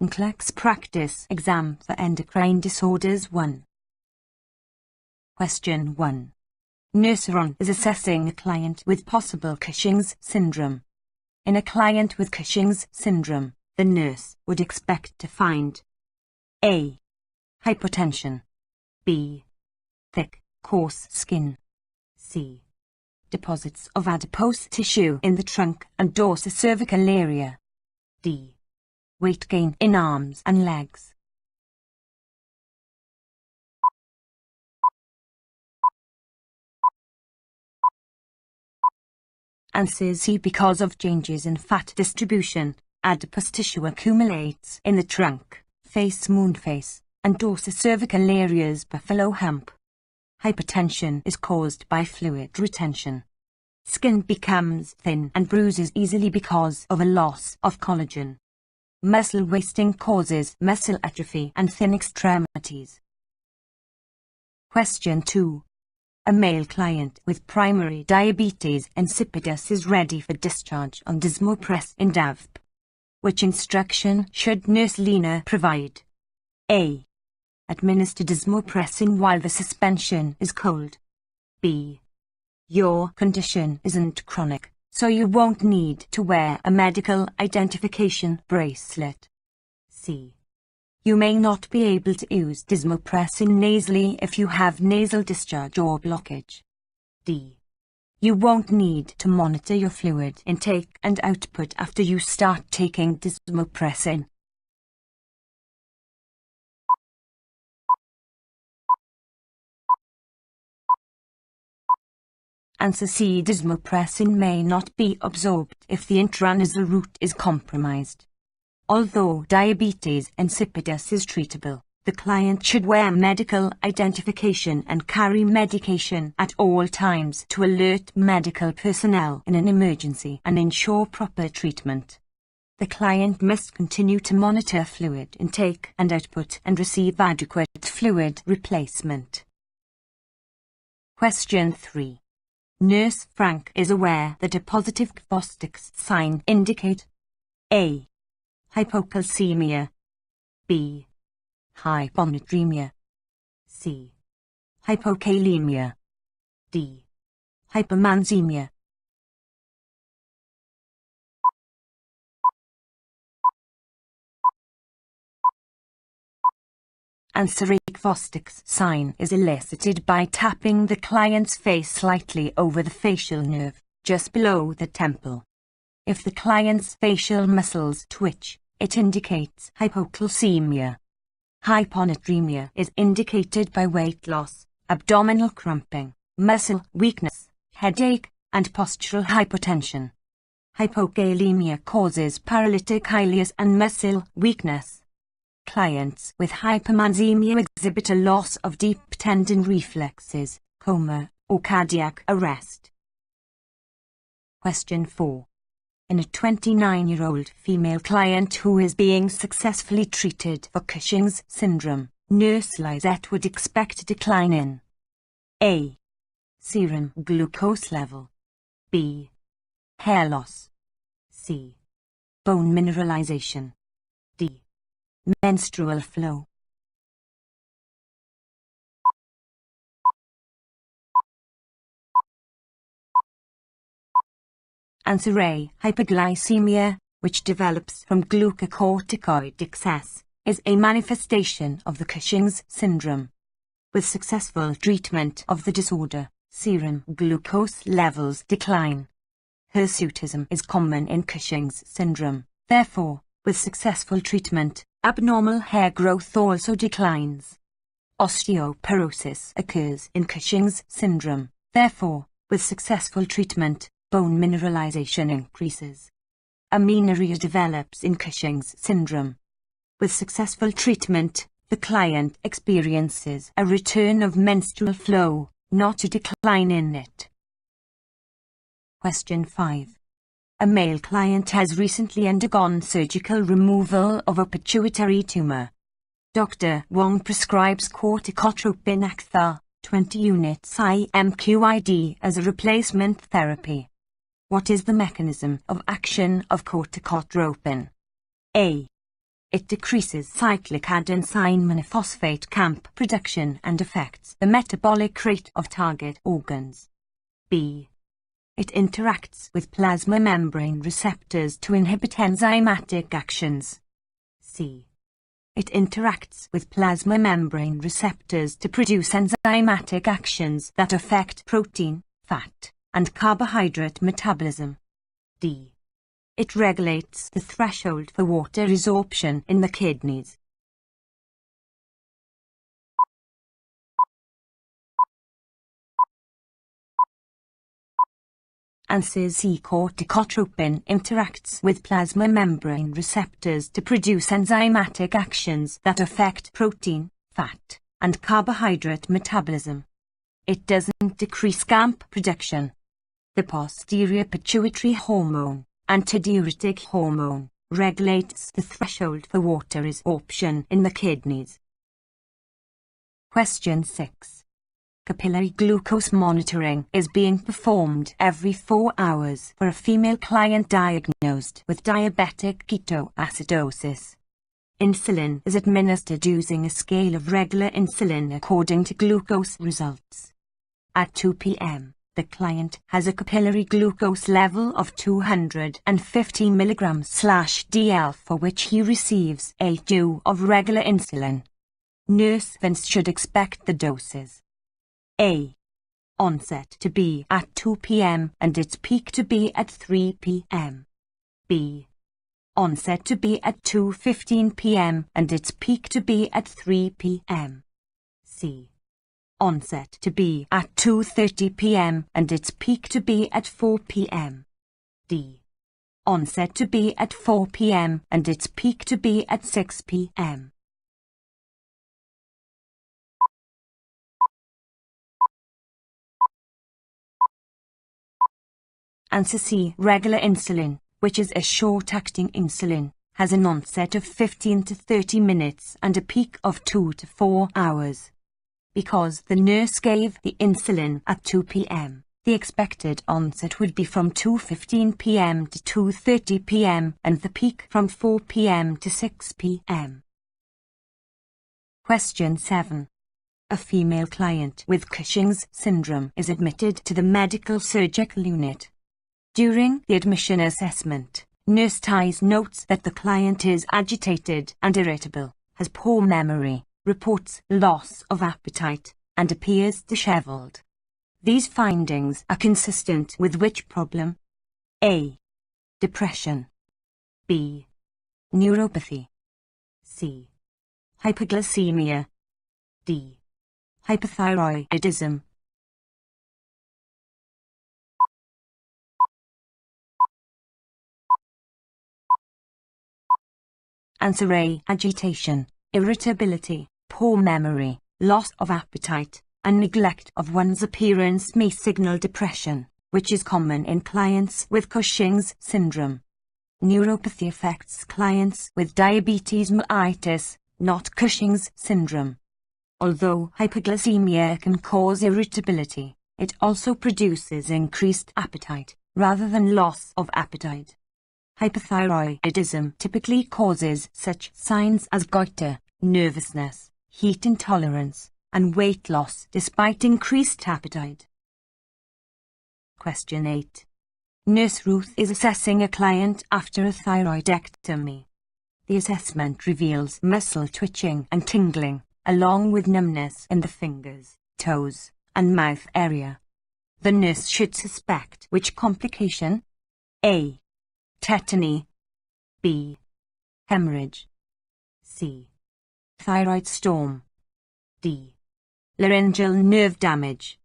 NCLEX Practice Exam for Endocrine Disorders 1. Question 1. Nurse Ronn is assessing a client with possible Cushing's syndrome. In a client with Cushing's syndrome, the nurse would expect to find A. Hypotension. B. Thick, coarse skin. C. Deposits of adipose tissue in the trunk and dorsocervical area. D. Weight gain in arms and legs. Answer C. Because of changes in fat distribution, adipose tissue accumulates in the trunk, face, moon face, and dorsocervical areas buffalo hump. Hypertension is caused by fluid retention. Skin becomes thin and bruises easily because of a loss of collagen. Muscle wasting causes muscle atrophy and thin extremities. Question 2. A male client with primary diabetes insipidus is ready for discharge on desmopressin DDAVP. Which instruction should Nurse Lina provide? A. Administer desmopressin while the suspension is cold. B. Your condition isn't chronic, so you won't need to wear a medical identification bracelet. C. You may not be able to use desmopressin nasally if you have nasal discharge or blockage. D. You won't need to monitor your fluid intake and output after you start taking desmopressin. Answer C. Desmopressin may not be absorbed if the intranasal route is compromised. Although diabetes insipidus is treatable, the client should wear medical identification and carry medication at all times to alert medical personnel in an emergency and ensure proper treatment. The client must continue to monitor fluid intake and output and receive adequate fluid replacement. Question 3. Nurse Frank is aware that a positive Chvostek sign indicate A. Hypocalcemia. B. Hyponatremia. C. Hypokalemia. D. Hypermagnesemia. Answer A. Chvostek's sign is elicited by tapping the client's face slightly over the facial nerve, just below the temple. If the client's facial muscles twitch, it indicates hypocalcemia. Hyponatremia is indicated by weight loss, abdominal cramping, muscle weakness, headache, and postural hypotension. Hypokalemia causes paralytic ileus and muscle weakness. Clients with hypermagnesemia exhibit a loss of deep tendon reflexes, coma, or cardiac arrest. Question 4. In a 29-year-old female client who is being successfully treated for Cushing's syndrome, Nurse Lyzette would expect a decline in A. Serum glucose level. B. Hair loss. C. Bone mineralization. D. Menstrual flow. Answer A. Hypoglycemia, which develops from glucocorticoid excess, is a manifestation of the Cushing's syndrome. With successful treatment of the disorder, serum glucose levels decline. Hirsutism is common in Cushing's syndrome. Therefore, with successful treatment, abnormal hair growth also declines. Osteoporosis occurs in Cushing's syndrome. Therefore, with successful treatment, bone mineralization increases. Amenorrhea develops in Cushing's syndrome. With successful treatment, the client experiences a return of menstrual flow, not a decline in it. Question 5. A male client has recently undergone surgical removal of a pituitary tumor. Dr. Ronn prescribes corticotropin Actha, 20 units q.i.d. as a replacement therapy. What is the mechanism of action of corticotropin? A. It decreases cyclic adenosine monophosphate CAMP production and affects the metabolic rate of target organs. B. It interacts with plasma membrane receptors to inhibit enzymatic actions. C. It interacts with plasma membrane receptors to produce enzymatic actions that affect protein, fat, and carbohydrate metabolism. D. It regulates the threshold for water resorption in the kidneys. Answer C. Corticotropin interacts with plasma membrane receptors to produce enzymatic actions that affect protein, fat, and carbohydrate metabolism. It doesn't decrease CAMP production. The posterior pituitary hormone, antidiuretic hormone, regulates the threshold for water resorption in the kidneys. Question 6. Capillary glucose monitoring is being performed every 4 hours for a female client diagnosed with diabetic ketoacidosis. Insulin is administered using a scale of regular insulin according to glucose results. At 2 p.m., the client has a capillary glucose level of 250 mg/dl for which he receives a dose of regular insulin. Nurse then should expect the doses. A. Onset to be at 2 p.m. and its peak to be at 3 p.m. B. Onset to be at 2:15 p.m. and its peak to be at 3 p.m. C. Onset to be at 2:30 p.m. and its peak to be at 4 p.m. D. Onset to be at 4 p.m. and its peak to be at 6 p.m. Answer C. Regular insulin, which is a short-acting insulin, has an onset of 15 to 30 minutes and a peak of 2 to 4 hours. Because the nurse gave the insulin at 2 p.m., the expected onset would be from 2:15 p.m. to 2:30 p.m. and the peak from 4 p.m. to 6 p.m. Question 7. A female client with Cushing's syndrome is admitted to the medical surgical unit. During the admission assessment, Nurse Ties notes that the client is agitated and irritable, has poor memory, reports loss of appetite, and appears disheveled. These findings are consistent with which problem? A. Depression. B. Neuropathy. C. Hypoglycemia. D. Hypothyroidism. Answer A. Agitation, irritability, poor memory, loss of appetite, and neglect of one's appearance may signal depression, which is common in clients with Cushing's syndrome. Neuropathy affects clients with diabetes mellitus, not Cushing's syndrome. Although hypoglycemia can cause irritability, it also produces increased appetite, rather than loss of appetite. Hypothyroidism typically causes such signs as goiter, nervousness, heat intolerance, and weight loss despite increased appetite. Question 8. Nurse Ruth is assessing a client after a thyroidectomy. The assessment reveals muscle twitching and tingling, along with numbness in the fingers, toes, and mouth area. The nurse should suspect which complication? A. Tetany. B. Hemorrhage. C. Thyroid storm. D. Laryngeal nerve damage.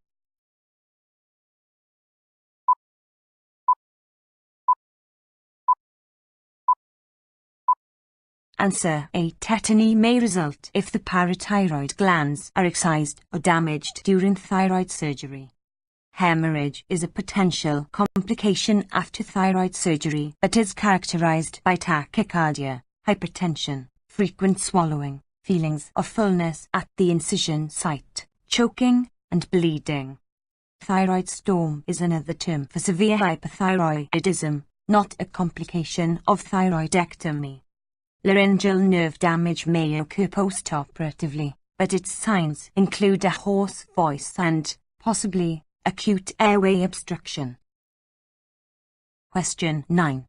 Answer A. Tetany may result if the parathyroid glands are excised or damaged during thyroid surgery. Hemorrhage is a potential complication after thyroid surgery that is characterized by tachycardia, hypertension, frequent swallowing, feelings of fullness at the incision site, choking, and bleeding. Thyroid storm is another term for severe hypothyroidism, not a complication of thyroidectomy. Laryngeal nerve damage may occur postoperatively, but its signs include a hoarse voice and, possibly, acute airway obstruction. Question 9.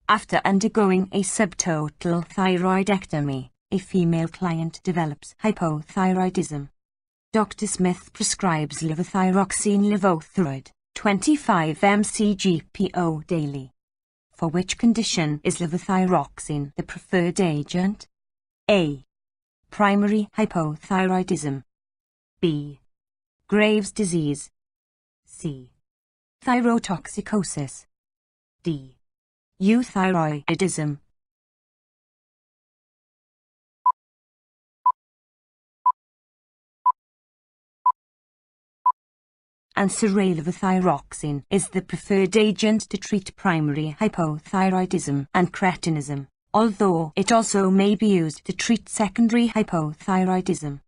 After undergoing a subtotal thyroidectomy, a female client develops hypothyroidism. Dr. Smith prescribes levothyroxine levothyroid, 25 mcg/po daily. For which condition is levothyroxine the preferred agent? A. Primary hypothyroidism. B. Graves' disease. C. Thyrotoxicosis. D. Euthyroidism. Answer A. Levothyroxine is the preferred agent to treat primary hypothyroidism and cretinism, although it also may be used to treat secondary hypothyroidism.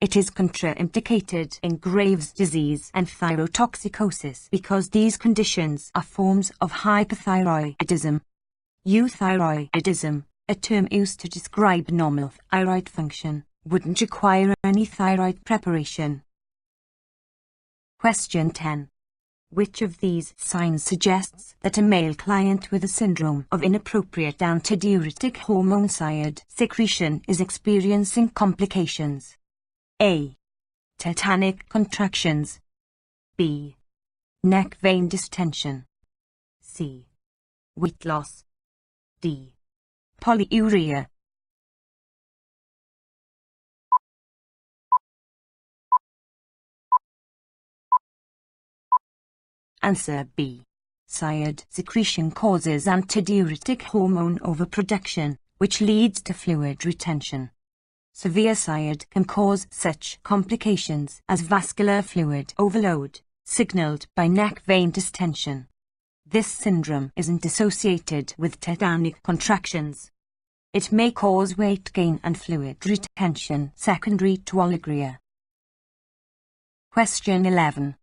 It is contraindicated in Graves' disease and thyrotoxicosis because these conditions are forms of hypothyroidism. Euthyroidism, a term used to describe normal thyroid function, wouldn't require any thyroid preparation. Question 10. Which of these signs suggests that a male client with a syndrome of inappropriate antidiuretic hormone thyroid secretion is experiencing complications? A. Tetanic contractions. B. Neck vein distension. C. Weight loss. D. Polyuria. Answer B. Thyroid secretion causes antidiuretic hormone overproduction, which leads to fluid retention. Severe thyroid can cause such complications as vascular fluid overload, signaled by neck vein distension. This syndrome isn't associated with tetanic contractions. It may cause weight gain and fluid retention secondary to oligria. Question 11.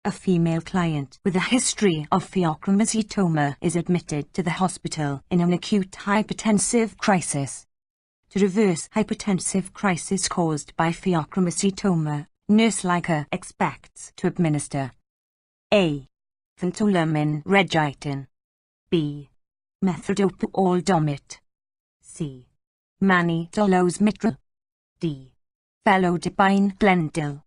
A female client with a history of pheochromocytoma is admitted to the hospital in an acute hypertensive crisis. To reverse hypertensive crisis caused by pheochromocytoma, Nurse Lina expects to administer A. Phentolamine regitin. B. Methadopoldomit. C. Manitolose-mitral. D. Felodipine Glendil.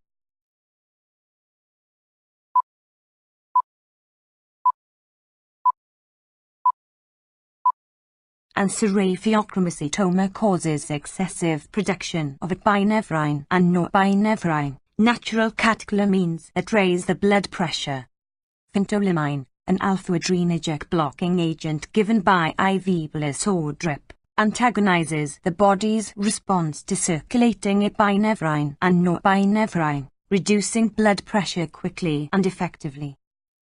Answer A. Pheochromocytoma causes excessive production of epinephrine and norepinephrine, natural catecholamines that raise the blood pressure. Phentolamine, an alpha-adrenergic blocking agent given by IV bolus or drip, antagonizes the body's response to circulating epinephrine and norepinephrine, reducing blood pressure quickly and effectively.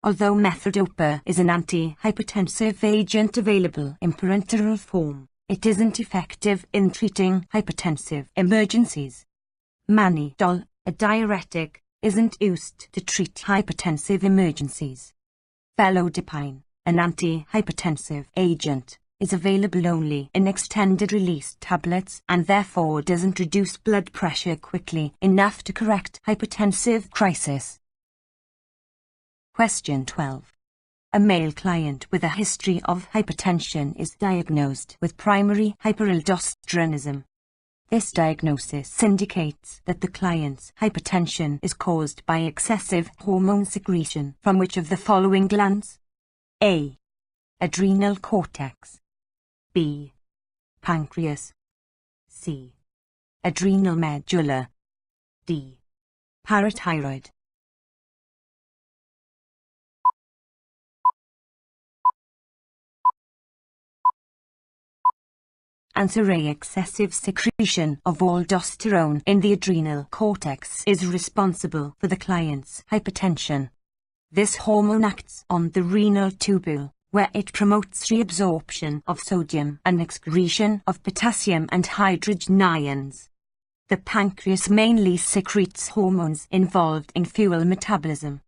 Although methodopa is an anti-hypertensive agent available in parenteral form, it isn't effective in treating hypertensive emergencies. Mannitol, a diuretic, isn't used to treat hypertensive emergencies. Felodipine, an anti-hypertensive agent, is available only in extended-release tablets and therefore doesn't reduce blood pressure quickly enough to correct hypertensive crisis. Question 12. A male client with a history of hypertension is diagnosed with primary hyperaldosteronism. This diagnosis indicates that the client's hypertension is caused by excessive hormone secretion from which of the following glands? A. Adrenal cortex. B. Pancreas. C. Adrenal medulla. D. Parathyroid. Answer A. Excessive secretion of aldosterone in the adrenal cortex is responsible for the client's hypertension. This hormone acts on the renal tubule, where it promotes reabsorption of sodium and excretion of potassium and hydrogen ions. The pancreas mainly secretes hormones involved in fuel metabolism.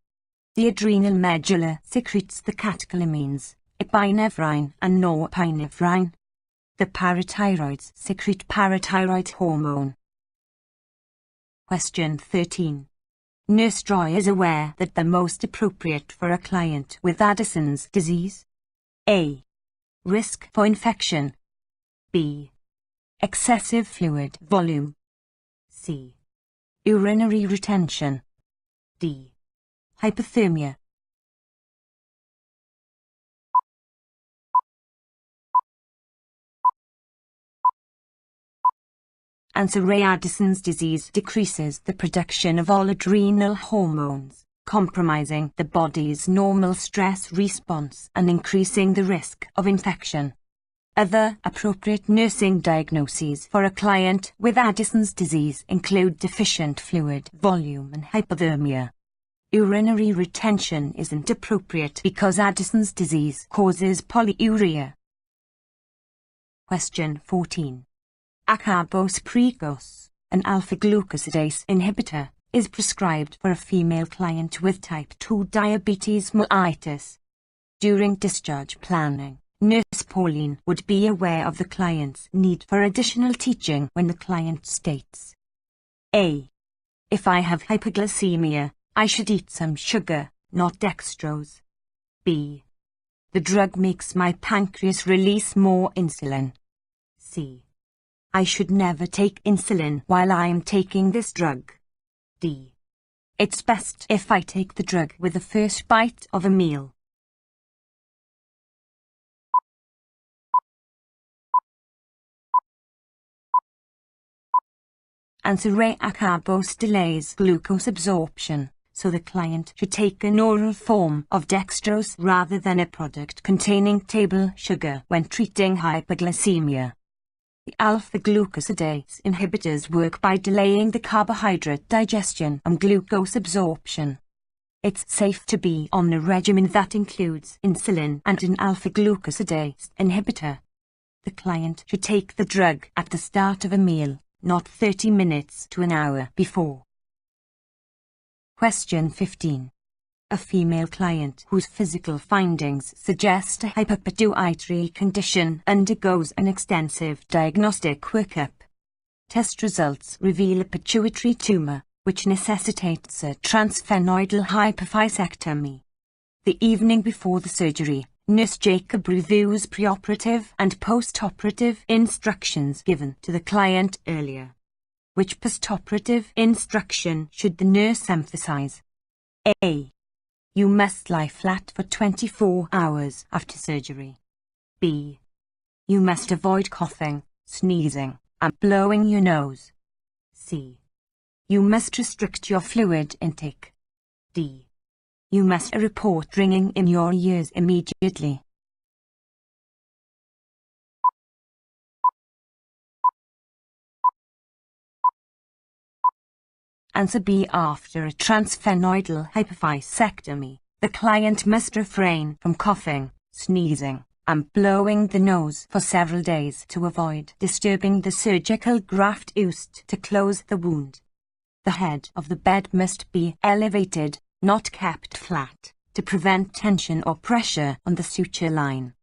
The adrenal medulla secretes the catecholamines, epinephrine and norepinephrine. The parathyroids secrete parathyroid hormone. Question 13. Nurse Joy is aware that the most appropriate for a client with Addison's disease. A. Risk for infection. B. Excessive fluid volume. C. Urinary retention. D. Hypothermia. Answer A. Addison's disease decreases the production of all adrenal hormones, compromising the body's normal stress response and increasing the risk of infection. Other appropriate nursing diagnoses for a client with Addison's disease include deficient fluid volume and hypothermia. Urinary retention isn't appropriate because Addison's disease causes polyuria. Question 14. Acarbose precoce, an alpha-glucosidase inhibitor, is prescribed for a female client with type 2 diabetes mellitus. During discharge planning, Nurse Pauline would be aware of the client's need for additional teaching when the client states: A. If I have hypoglycemia, I should eat some sugar, not dextrose. B. The drug makes my pancreas release more insulin. C. I should never take insulin while I am taking this drug. D. It's best if I take the drug with the first bite of a meal. Answer A. Acarbose delays glucose absorption, so the client should take an oral form of dextrose rather than a product containing table sugar when treating hypoglycemia. The alpha-glucosidase inhibitors work by delaying the carbohydrate digestion and glucose absorption. It's safe to be on a regimen that includes insulin and an alpha-glucosidase inhibitor. The client should take the drug at the start of a meal, not 30 minutes to an hour before. Question 15. A female client whose physical findings suggest a hyperpituitary condition undergoes an extensive diagnostic workup. Test results reveal a pituitary tumor, which necessitates a transsphenoidal hypophyseectomy. The evening before the surgery, Nurse Jacob reviews preoperative and postoperative instructions given to the client earlier. Which postoperative instruction should the nurse emphasize? A. You must lie flat for 24 hours after surgery. B. You must avoid coughing, sneezing, and blowing your nose. C. You must restrict your fluid intake. D. You must report ringing in your ears immediately. Answer B. After a transsphenoidal hypophyseectomy, the client must refrain from coughing, sneezing, and blowing the nose for several days to avoid disturbing the surgical graft used to close the wound. The head of the bed must be elevated, not kept flat, to prevent tension or pressure on the suture line.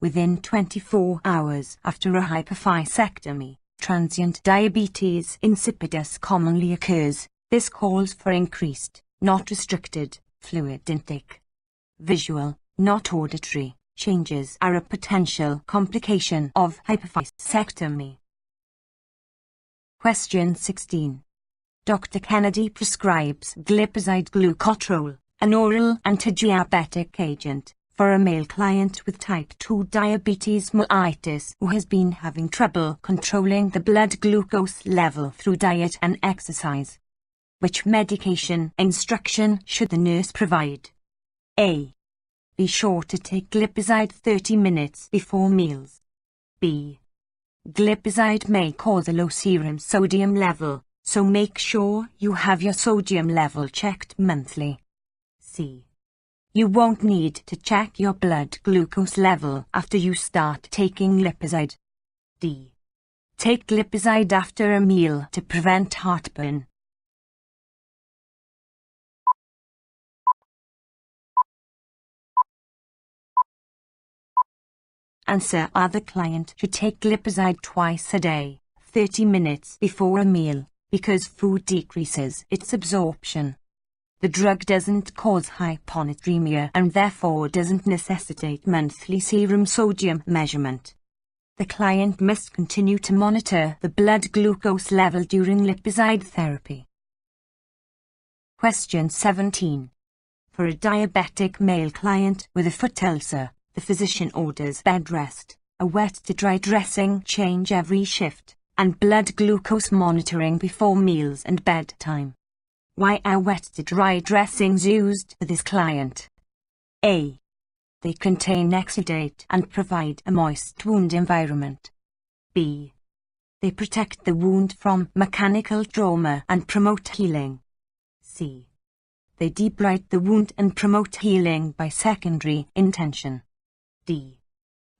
Within 24 hours after a hypophyseectomy, transient diabetes insipidus commonly occurs. This calls for increased, not restricted, fluid intake. Visual, not auditory, changes are a potential complication of hypophyseectomy. Question 16. Dr. Kennedy prescribes glipizide glucotrol, an oral antidiabetic agent, for a male client with type 2 diabetes mellitus who has been having trouble controlling the blood glucose level through diet and exercise. Which medication instruction should the nurse provide? A. Be sure to take glipizide 30 minutes before meals. B. Glipizide may cause a low serum sodium level, so make sure you have your sodium level checked monthly. C. You won't need to check your blood glucose level after you start taking glipizide. D. Take glipizide after a meal to prevent heartburn. Answer: the client should take glipizide twice a day, 30 minutes before a meal, because food decreases its absorption. The drug doesn't cause hyponatremia and therefore doesn't necessitate monthly serum sodium measurement. The client must continue to monitor the blood glucose level during lipizide therapy. Question 17. For a diabetic male client with a foot ulcer, the physician orders bed rest, a wet to dry dressing change every shift, and blood glucose monitoring before meals and bedtime. Why are wet to dry dressings used for this client? A. They contain exudate and provide a moist wound environment. B. They protect the wound from mechanical trauma and promote healing. C. They debride the wound and promote healing by secondary intention. D.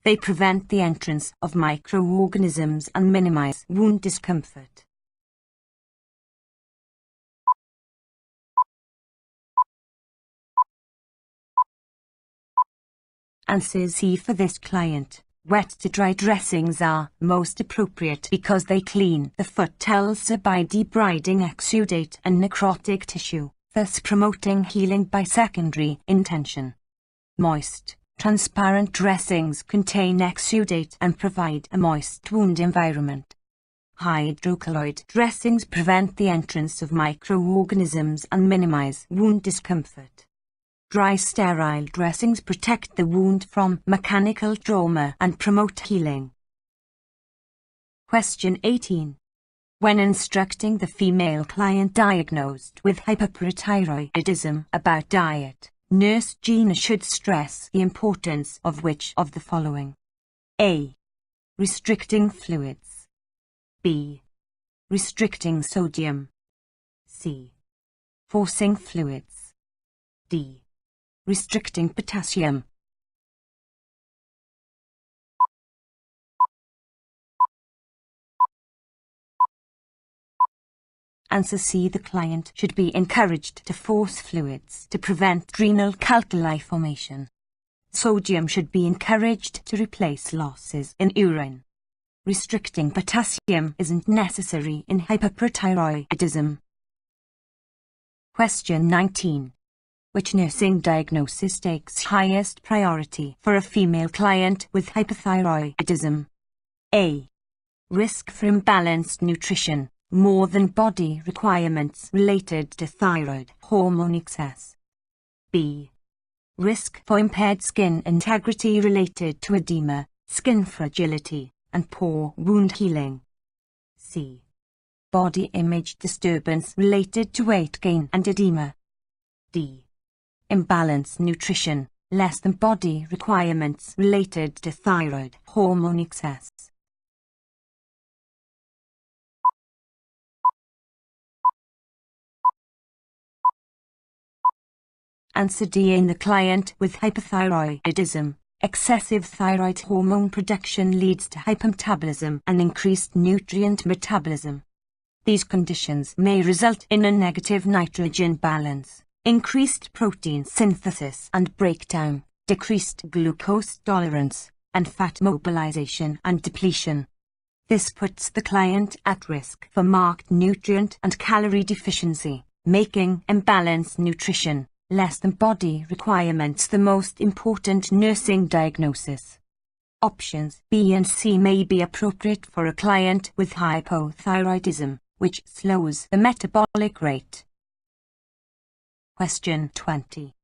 They prevent the entrance of microorganisms and minimize wound discomfort. Answer C. For this client, wet to dry dressings are most appropriate because they clean the foot ulcer by debriding exudate and necrotic tissue, thus promoting healing by secondary intention. Moist, transparent dressings contain exudate and provide a moist wound environment. Hydrocolloid dressings prevent the entrance of microorganisms and minimize wound discomfort. Dry sterile dressings protect the wound from mechanical trauma and promote healing. Question 18. When instructing the female client diagnosed with hyperparathyroidism about diet, Nurse Gina should stress the importance of which of the following? A. Restricting fluids. B. Restricting sodium. C. Forcing fluids. D. Restricting potassium. Answer C. The client should be encouraged to force fluids to prevent renal calculi formation. Sodium should be encouraged to replace losses in urine. Restricting potassium isn't necessary in hyperparathyroidism. Question 19. Which nursing diagnosis takes highest priority for a female client with hypothyroidism? A. Risk for imbalanced nutrition, more than body requirements related to thyroid hormone excess. B. Risk for impaired skin integrity related to edema, skin fragility, and poor wound healing. C. Body image disturbance related to weight gain and edema. D. Imbalanced nutrition, less than body requirements related to thyroid hormone excess. Answer D. In the client with hypothyroidism, excessive thyroid hormone production leads to hypometabolism and increased nutrient metabolism. These conditions may result in a negative nitrogen balance, increased protein synthesis and breakdown, decreased glucose tolerance, and fat mobilization and depletion. This puts the client at risk for marked nutrient and calorie deficiency, making imbalanced nutrition, less than body requirements the most important nursing diagnosis. Options B and C may be appropriate for a client with hypothyroidism, which slows the metabolic rate. Question 20.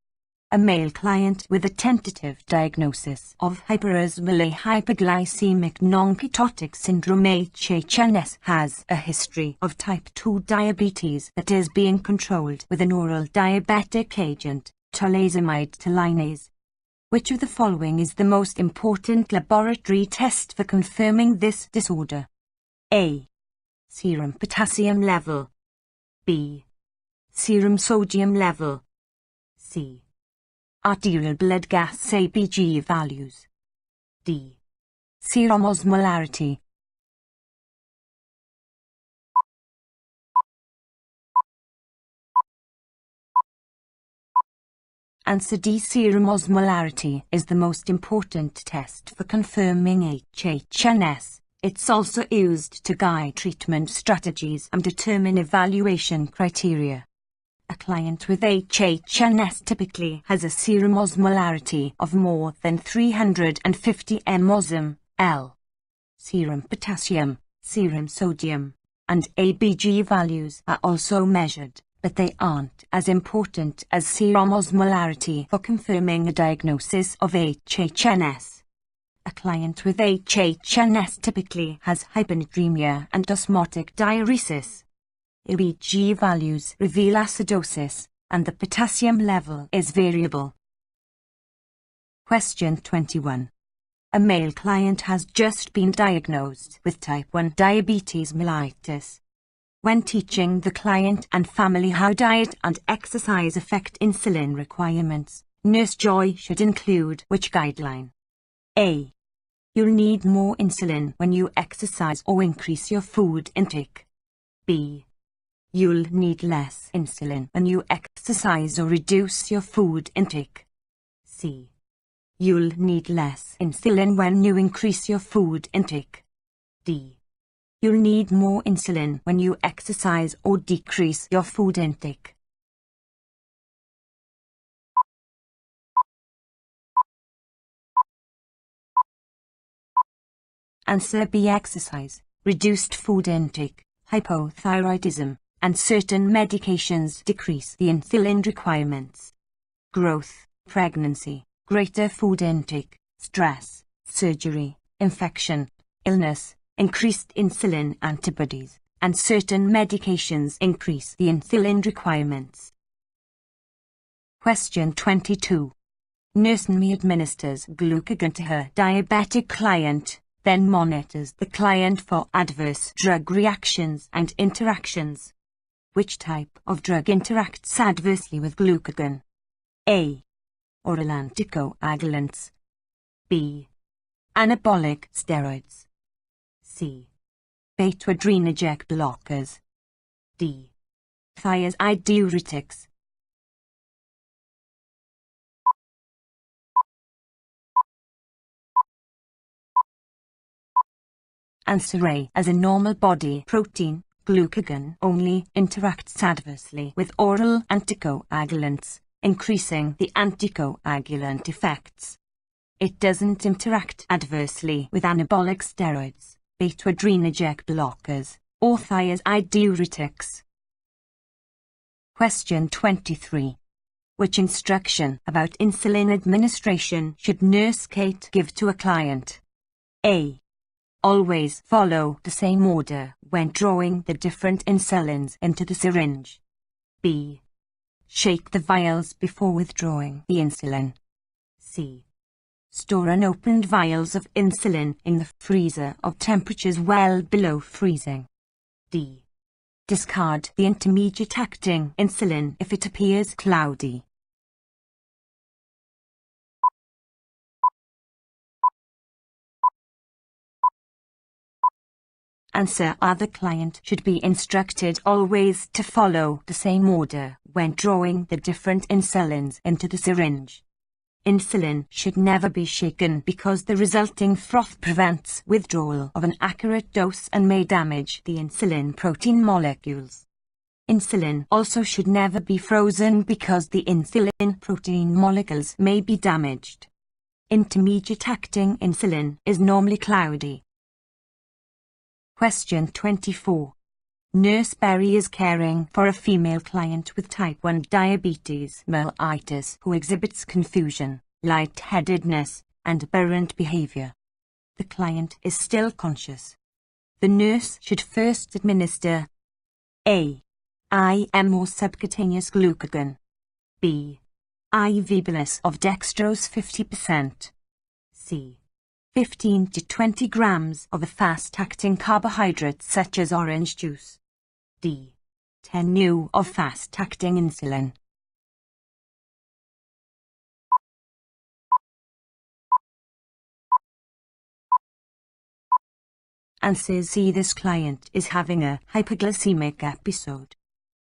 A male client with a tentative diagnosis of hyperosmolar hypoglycemic non-ketotic syndrome (HHNS) has a history of type 2 diabetes that is being controlled with an oral diabetic agent, tolazomide tolinase. Which of the following is the most important laboratory test for confirming this disorder? A. Serum potassium level. B. Serum sodium level. C. Arterial blood gas ABG values. D. Serum osmolarity. Answer D. Serum osmolarity is the most important test for confirming HHNS. It's also used to guide treatment strategies and determine evaluation criteria. A client with HHNS typically has a serum osmolarity of more than 350 mmosm/L. Serum potassium, serum sodium, and ABG values are also measured, but they aren't as important as serum osmolarity for confirming a diagnosis of HHNS. A client with HHNS typically has hyponatremia and osmotic diuresis. ABG values reveal acidosis, and the potassium level is variable. Question 21. A male client has just been diagnosed with type 1 diabetes mellitus. When teaching the client and family how diet and exercise affect insulin requirements, Nurse Joy should include which guideline? A. You'll need more insulin when you exercise or increase your food intake. B. You'll need less insulin when you exercise or reduce your food intake. C. You'll need less insulin when you increase your food intake. D. You'll need more insulin when you exercise or decrease your food intake. Answer B. Exercise, reduced food intake, hypothyroidism, and certain medications decrease the insulin requirements. Growth, pregnancy, greater food intake, stress, surgery, infection, illness, increased insulin antibodies, and certain medications increase the insulin requirements. Question 22. Nurse Nmi administers glucagon to her diabetic client, then monitors the client for adverse drug reactions and interactions. Which type of drug interacts adversely with glucagon? A. Oral anticoagulants. B. Anabolic steroids. C. Beta-adrenergic blockers. D. Thiazide diuretics. Answer A. As a normal body protein, glucagon only interacts adversely with oral anticoagulants, increasing the anticoagulant effects. It doesn't interact adversely with anabolic steroids, beta-adrenergic blockers, or thiazide diuretics. Question 23. Which instruction about insulin administration should Nurse Kate give to a client? A. Always follow the same order when drawing the different insulins into the syringe. B. Shake the vials before withdrawing the insulin. C. Store unopened vials of insulin in the freezer of temperatures well below freezing. D. Discard the intermediate-acting insulin if it appears cloudy. Answer A. The client should be instructed always to follow the same order when drawing the different insulins into the syringe. Insulin should never be shaken because the resulting froth prevents withdrawal of an accurate dose and may damage the insulin protein molecules. Insulin also should never be frozen because the insulin protein molecules may be damaged. Intermediate-acting insulin is normally cloudy. Question 24. Nurse Berry is caring for a female client with type 1 diabetes mellitus who exhibits confusion, light-headedness, and aberrant behavior. The client is still conscious. The nurse should first administer A. IM or subcutaneous glucagon. B. IV bolus of dextrose 50%. C. 15 to 20 grams of a fast-acting carbohydrate such as orange juice. D. 10 U of fast-acting insulin. Answer C. This client is having a hypoglycemic episode.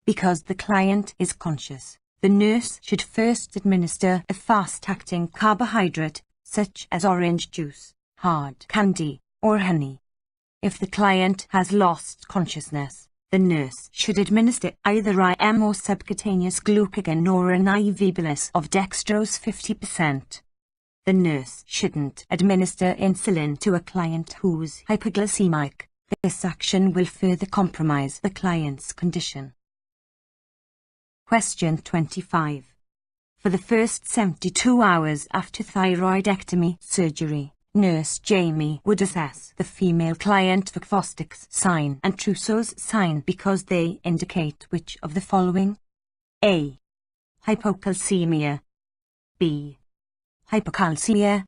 Because the client is conscious, The nurse should first administer a fast-acting carbohydrate, such as orange juice, hard candy, or honey. If the client has lost consciousness, the nurse should administer either IM or subcutaneous glucagon or an IV bolus of dextrose 50%. The nurse shouldn't administer insulin to a client who's hypoglycemic. This action will further compromise the client's condition. Question 25. For the first 72 hours after thyroidectomy surgery, Nurse Jamie would assess the female client for Chvostek's sign and Trousseau's sign because they indicate which of the following: A. Hypocalcemia, B. Hypocalcemia,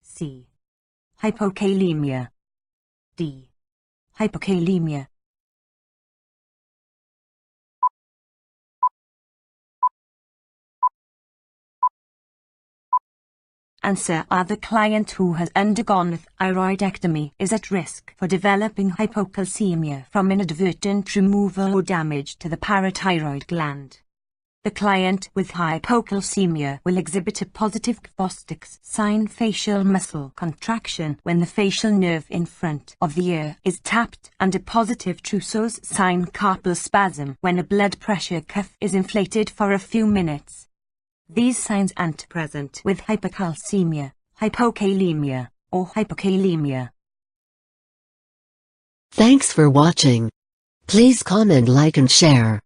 C. Hypokalemia, D. Hypokalemia. Answer: the client who has undergone thyroidectomy is at risk for developing hypocalcemia from inadvertent removal or damage to the parathyroid gland. The client with hypocalcemia will exhibit a positive Chvostek's sign facial muscle contraction when the facial nerve in front of the ear is tapped, and a positive Trousseau's sign carpal spasm when a blood pressure cuff is inflated for a few minutes. These signs aren't present with hypocalcemia, hypokalemia, or hypokalemia. Thanks for watching. Please comment, like and share.